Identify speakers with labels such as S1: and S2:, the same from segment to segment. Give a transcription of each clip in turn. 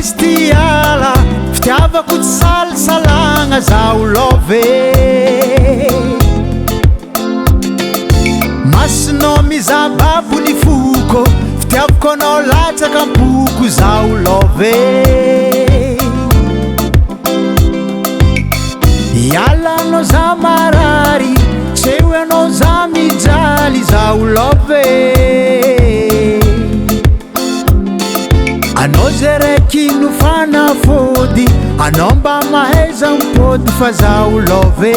S1: tsy tiala fitiavako tsy salasalagna zaho love masinao mizababo ny foko fitiavako anao latsaka ampoko zaho love ialanao za marary tseo anao za mijaly zaho love anao zay raiky no fanafody anao mba mahaiza mipody fa zaho love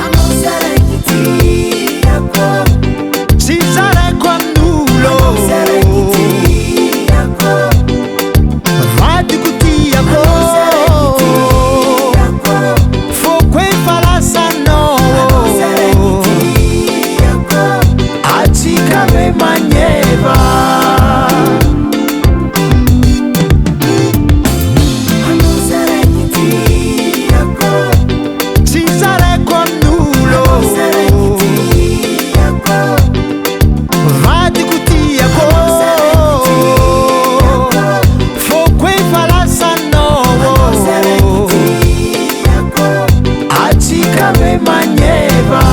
S2: anao zay raiky tiako
S1: tsy zaraiko amin'olo vadiko tiako foko efa lasanao atsika me magneva tsy zaraiko amin'olo vadiko tiako foko efa lasanao atsika me magneva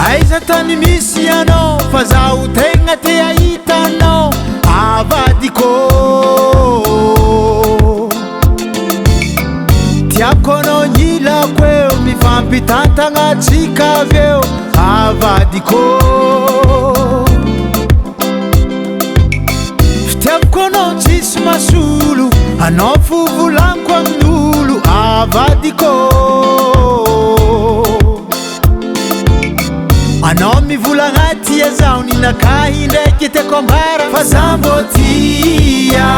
S1: aiza tany misy anao fa zaho tegna te ahitanao avadiko tiako anao nyilako eo mifampitantagna atsika aveo avadiko fitiavako anao tsisy masolo anao fovolaniko amin'olo avadiko anao mivolagna tia zaho ninakahy ndraiky tiako ambara fa za mbô tia